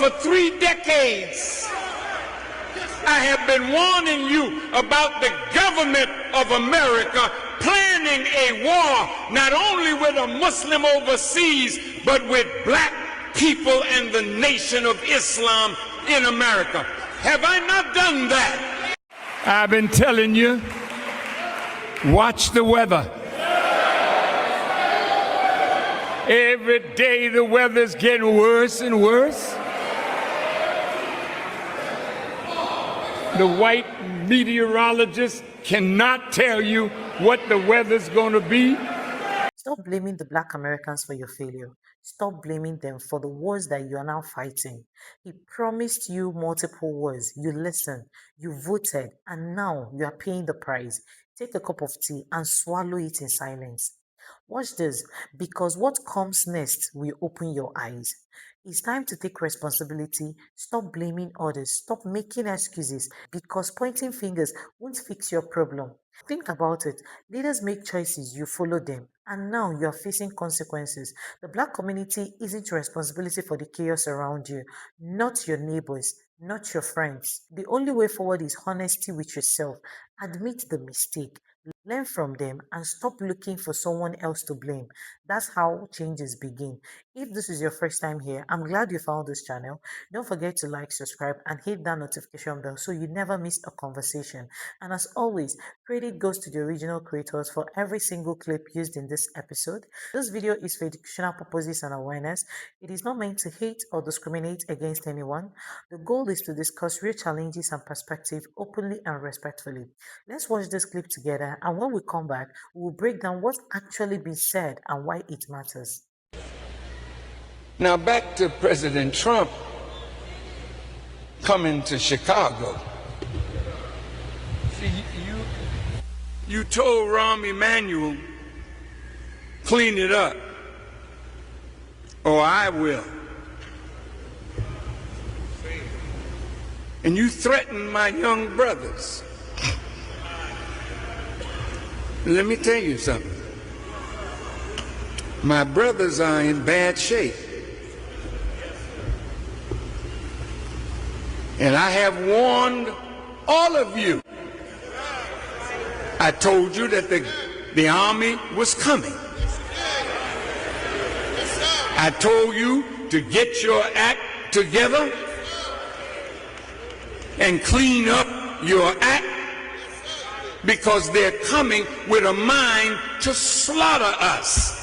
For 3 decades, I have been warning you about the government of America planning a war not only with a Muslim overseas, but with black people and the Nation of Islam in America. Have I not done that? I've been telling you, watch the weather. Every day the weather's getting worse and worse. The white meteorologists cannot tell you what the weather's going to be. Stop blaming the black Americans for your failure. Stop blaming them for the wars that you are now fighting. He promised you multiple wars. You listened, you voted, and now you are paying the price. Take a cup of tea and swallow it in silence. Watch this, because what comes next will open your eyes. It's time to take responsibility. Stop blaming others. Stop making excuses, because pointing fingers won't fix your problem. Think about it. Leaders make choices, you follow them, and now you are facing consequences. The black community isn't your responsibility for the chaos around you, not your neighbors, not your friends. The only way forward is honesty with yourself. Admit the mistake, learn from them, and stop looking for someone else to blame. That's how changes begin. If this is your first time here, I'm glad you found this channel. Don't forget to like, subscribe, and hit that notification bell so you never miss a conversation. And as always, credit goes to the original creators for every single clip used in this episode. This video is for educational purposes and awareness. It is not meant to hate or discriminate against anyone. The goal is to discuss real challenges and perspectives openly and respectfully. Let's watch this clip together, and when we come back, we will break down what's actually been said and why it matters. Now back to President Trump coming to Chicago. See, you told Rahm Emanuel, clean it up, or I will. And you threatened my young brothers. Let me tell you something. My brothers are in bad shape. And I have warned all of you. I told you that the army was coming. I told you to get your act together and clean up your act, because they're coming with a mind to slaughter us.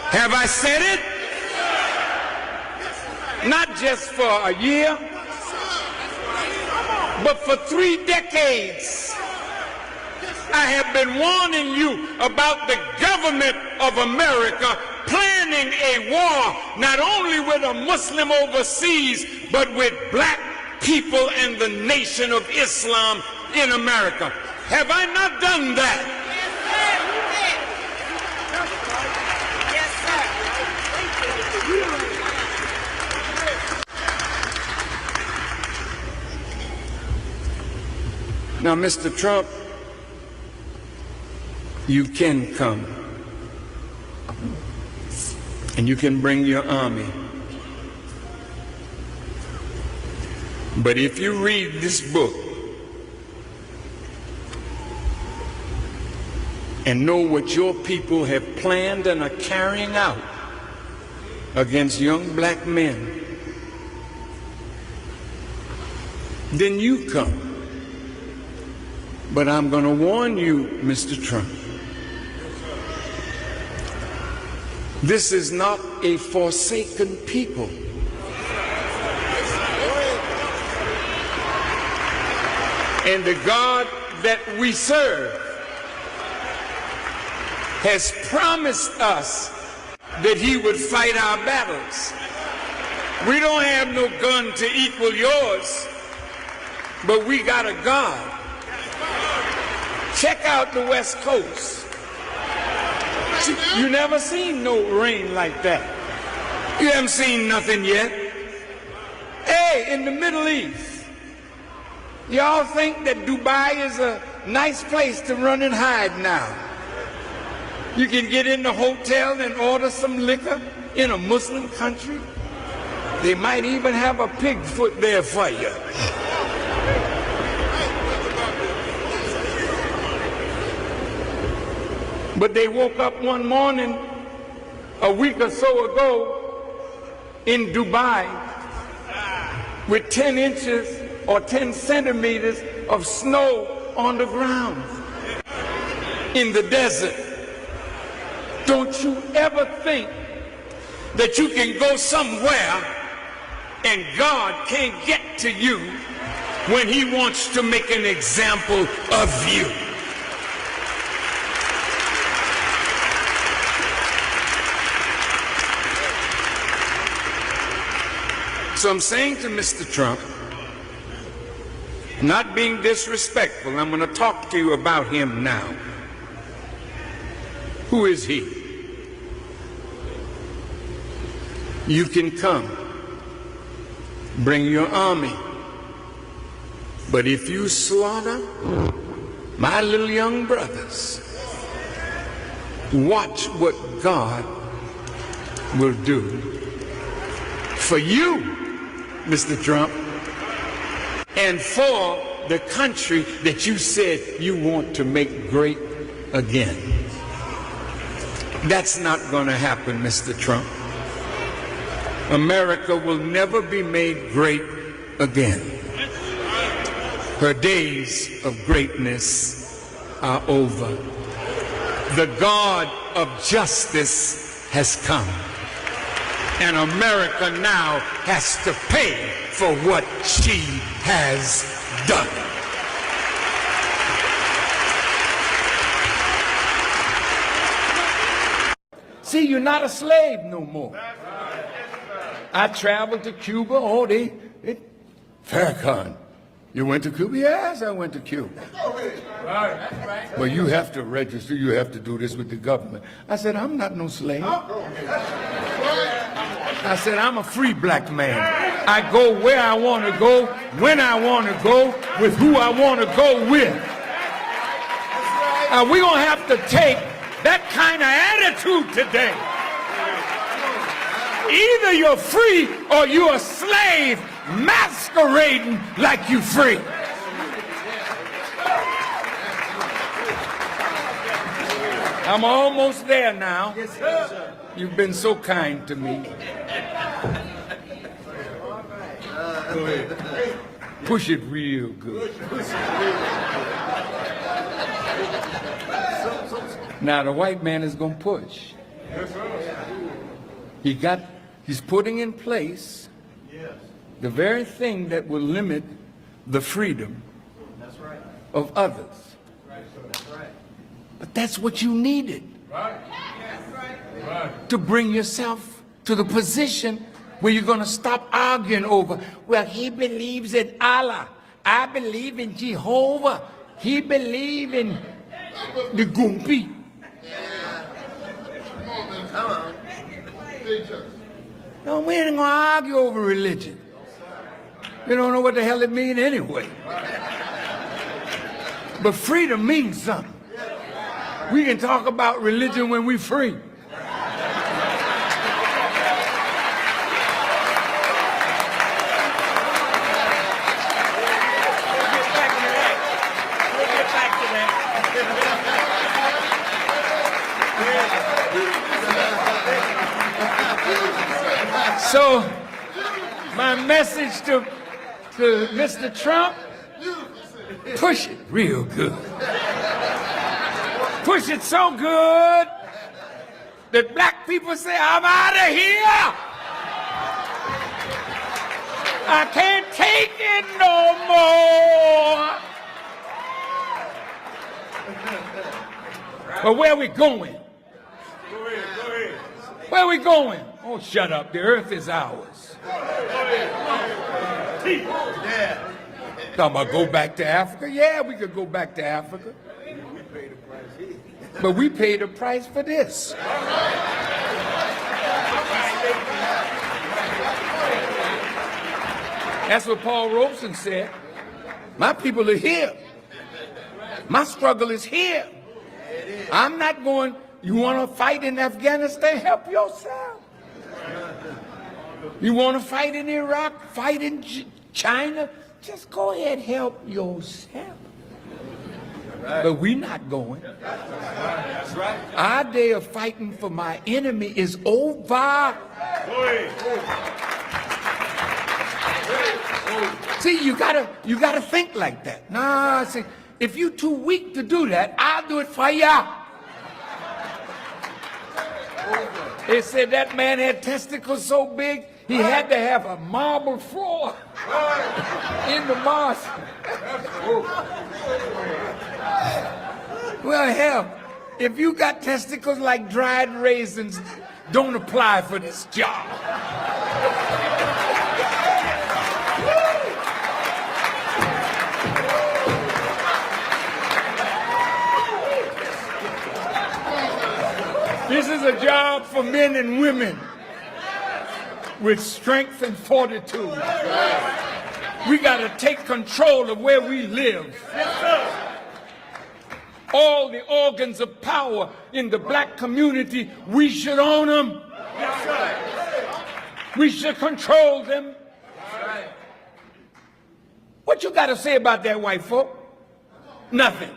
Have I said it? Not just for a year, but for 3 decades. I have been warning you about the government of America planning a war not only with a Muslim overseas, but with black people and the Nation of Islam in America. Have I not done that? Now, Mr. Trump, you can come and you can bring your army. But if you read this book and know what your people have planned and are carrying out against young black men, then you come. But I'm going to warn you, Mr. Trump, this is not a forsaken people. And the God that we serve has promised us that he would fight our battles. We don't have no gun to equal yours, but we got a God. Check out the West Coast. You never seen no rain like that. You haven't seen nothing yet. Hey, in the Middle East, y'all think that Dubai is a nice place to run and hide now? You can get in the hotel and order some liquor in a Muslim country. They might even have a pig foot there for you. But they woke up one morning a week or so ago in Dubai with 10 inches or 10 centimeters of snow on the ground in the desert. Don't you ever think that you can go somewhere and God can't get to you when He wants to make an example of you. So I'm saying to Mr. Trump, not being disrespectful, I'm going to talk to you about him now. Who is he? You can come, bring your army, but if you slaughter my little young brothers, watch what God will do for you, Mr. Trump, and for the country that you said you want to make great again. That's not going to happen, Mr. Trump. America will never be made great again. Her days of greatness are over. The God of justice has come, and America now has to pay for what she has done. See, you're not a slave no more. I traveled to Cuba. Oh, Farrakhan, you went to Cuba? Yes, I went to Cuba. Well, you have to register. You have to do this with the government. I said, I'm not no slave. I said, I'm a free black man. I go where I want to go, when I want to go, with who I want to go with. We're going to have to take that kind of attitude today. Either you're free or you're a slave masquerading like you're free. I'm almost there now. You've been so kind to me. Go ahead. Push it real good. Now the white man is going to push. He's putting in place the very thing that will limit the freedom of others. But that's what you needed to bring yourself to the position where you're going to stop arguing over, well, he believes in Allah. I believe in Jehovah. He believes in the Gumpi. Come on. No, we ain't going to argue over religion. You don't know what the hell it means anyway. But freedom means something. We can talk about religion when we're free. So, my message to Mr. Trump, push it real good. Push it so good that black people say, I'm out of here. I can't take it no more. But where are we going? Where are we going? Oh, shut up. The earth is ours. Talking about go back to Africa? Yeah, we could go back to Africa. But we paid a price for this. That's what Paul Robeson said. My people are here. My struggle is here. I'm not going, you want to fight in Afghanistan? Help yourself. You want to fight in Iraq, fight in China, just go ahead, help yourself. Right. But we're not going. That's right. Our day of fighting for my enemy is over. See, you gotta think like that. Nah, see, if you're too weak to do that, I'll do it for ya. They said that man had testicles so big, he had to have a marble floor in the mosque. Well, hell, if you got testicles like dried raisins, don't apply for this job. This is a job for men and women with strength and fortitude. We got to take control of where we live. All the organs of power in the black community, we should own them. We should control them. What you got to say about that, white folk? Nothing.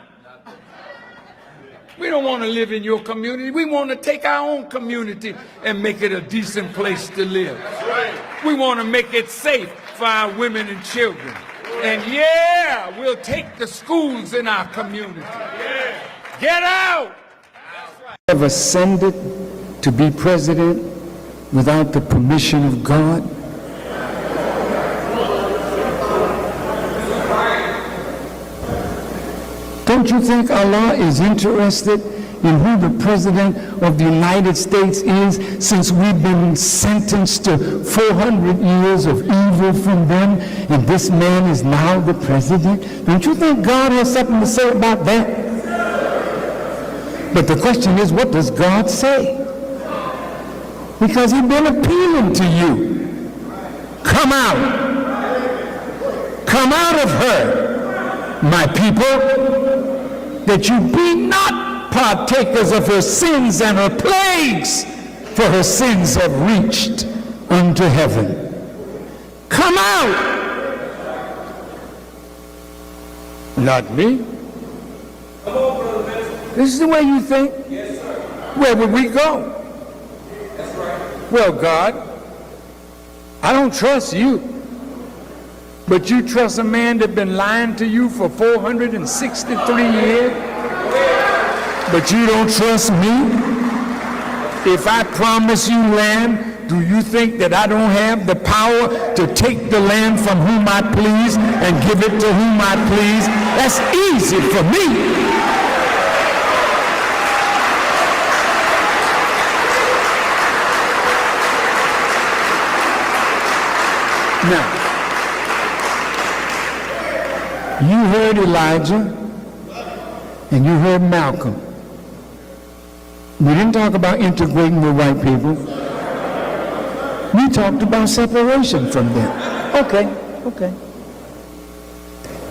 We don't want to live in your community. We want to take our own community and make it a decent place to live. We want to make it safe for our women and children. And yeah, we'll take the schools in our community. Get out! Ever ascended to be president without the permission of God? Don't you think Allah is interested in who the President of the United States is, since we've been sentenced to 400 years of evil from them, and this man is now the President? Don't you think God has something to say about that? But the question is, what does God say? Because he's been appealing to you. Come out. Come out of her, my people, that you be not partakers of her sins and her plagues, for her sins have reached unto heaven. Come out! Not me. This is the way you think? Yes, sir. Where would we go? That's right. Well, God, I don't trust you. But you trust a man that's been lying to you for 463 years? But you don't trust me? If I promise you land, do you think that I don't have the power to take the land from whom I please and give it to whom I please? That's easy for me. Now, you heard Elijah and you heard Malcolm. We didn't talk about integrating with white people. We talked about separation from them. Okay.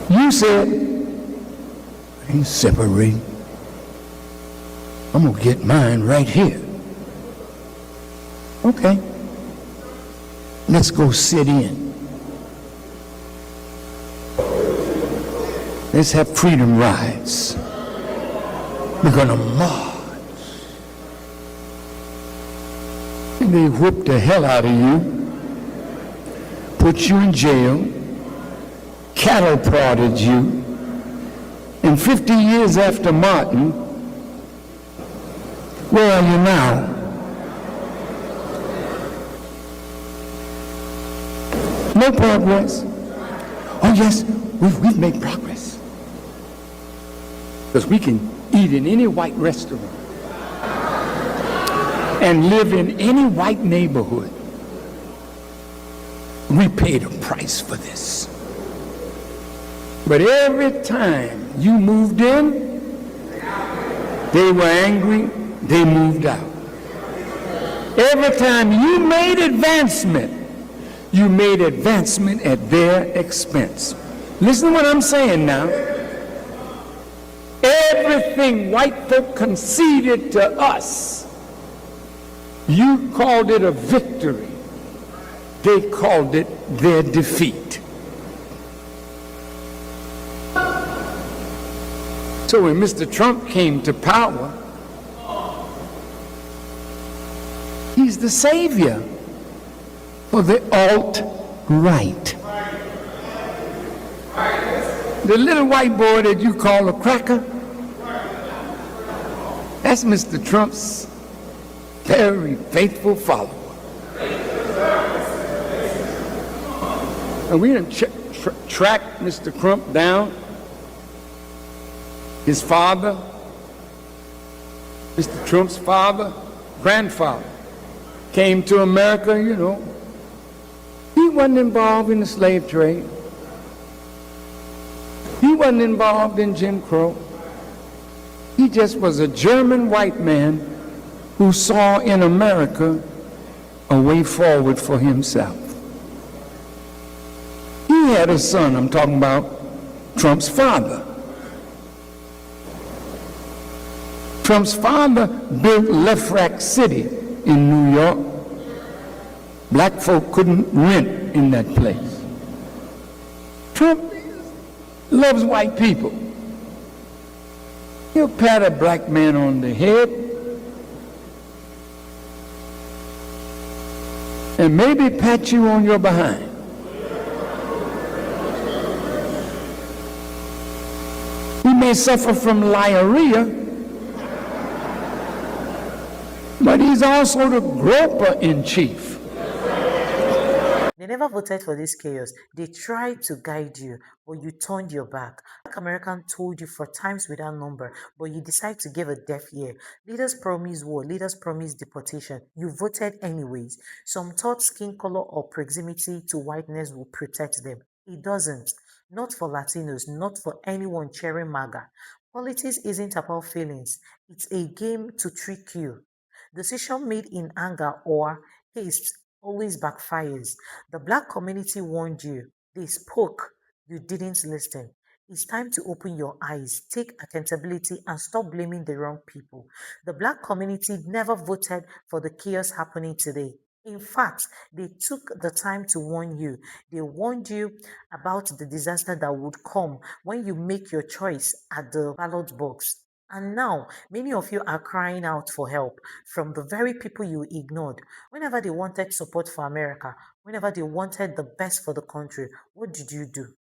You said, I ain't separating. I'm going to get mine right here. Okay. Let's go sit in. Let's have freedom rides. We're going to march. And they whoop the hell out of you, put you in jail, cattle prodded you, and 50 years after Martin, where are you now? No progress. Oh yes, we've made progress. Because we can eat in any white restaurant and live in any white neighborhood. We paid a price for this. But every time you moved in, they were angry, they moved out. Every time you made advancement at their expense. Listen to what I'm saying now. Everything white folk conceded to us, you called it a victory. they called it their defeat. So when Mr. Trump came to power, he's the savior for the alt-right. The little white boy that you call a cracker, that's Mr. Trump's very faithful follower. And we done tracked Mr. Trump down. His father, Mr. Trump's father, grandfather, came to America, you know. He wasn't involved in the slave trade. He wasn't involved in Jim Crow. He just was a German white man who saw in America a way forward for himself. He had a son, I'm talking about Trump's father. Trump's father built Lefrak City in New York. Black folk couldn't rent in that place. Trump loves white people. He'll pat a black man on the head and maybe pat you on your behind. He may suffer from diarrhea, but he's also the groper in chief. They never voted for this chaos. They tried to guide you, but you turned your back. Black American told you for times without number, but you decided to give a deaf ear. Leaders promised war, leaders promised deportation. You voted anyways. Some thought skin color or proximity to whiteness will protect them. It doesn't. Not for Latinos, not for anyone cheering MAGA. Politics isn't about feelings. It's a game to trick you. Decision made in anger or haste always backfires. The black community warned you. They spoke. You didn't listen. It's time to open your eyes, take accountability, and stop blaming the wrong people. The black community never voted for the chaos happening today. In fact, they took the time to warn you. They warned you about the disaster that would come when you make your choice at the ballot box. And now, many of you are crying out for help from the very people you ignored. Whenever they wanted support for America, whenever they wanted the best for the country, what did you do?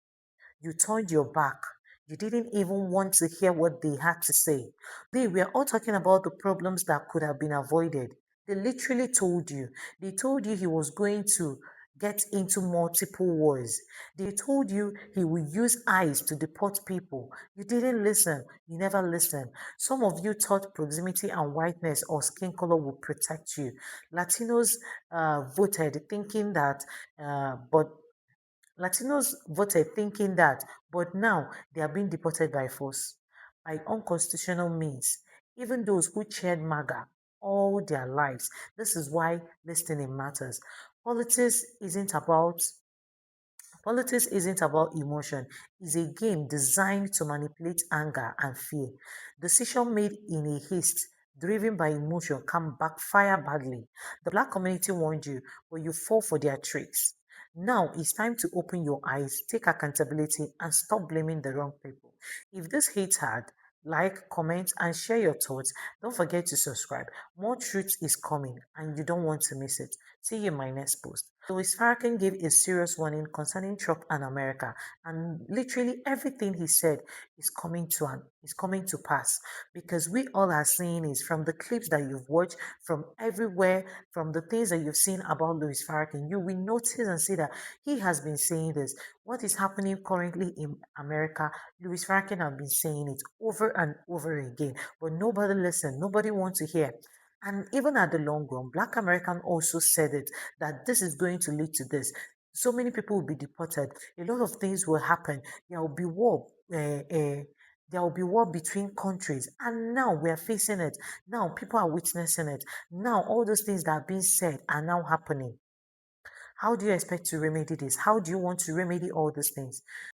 You turned your back. You didn't even want to hear what they had to say. We are all talking about the problems that could have been avoided. They literally told you. They told you he was going to get into multiple wars. They told you he would use ICE to deport people. You didn't listen. You never listened. Some of you thought proximity and whiteness or skin color would protect you. Latinos voted thinking that, but now they are being deported by force, by unconstitutional means. Even those who cheered MAGA all their lives. This is why listening matters. Politics isn't about emotion. It's a game designed to manipulate anger and fear. Decision made in a haste, driven by emotion, can backfire badly. The black community warned you, but you fall for their tricks. Now it's time to open your eyes, take accountability, and stop blaming the wrong people. If this hit hard, like, comment, and share your thoughts. Don't forget to subscribe. More truth is coming, and you don't want to miss it. See you in my next post. Louis Farrakhan gave a serious warning concerning Trump and America, and literally everything he said is coming to pass, because we all are seeing is from the clips that you've watched, from everywhere, from the things that you've seen about Louis Farrakhan. You will notice and see that he has been saying this. What is happening currently in America, Louis Farrakhan has been saying it over and over again, but nobody listens. Nobody wants to hear. And even at the long run, Black American also said it, that this is going to lead to this. So many people will be deported. A lot of things will happen. There will be war. There will be war between countries. And now we are facing it. Now people are witnessing it. Now all those things that are being said are now happening. How do you expect to remedy this? How do you want to remedy all these things?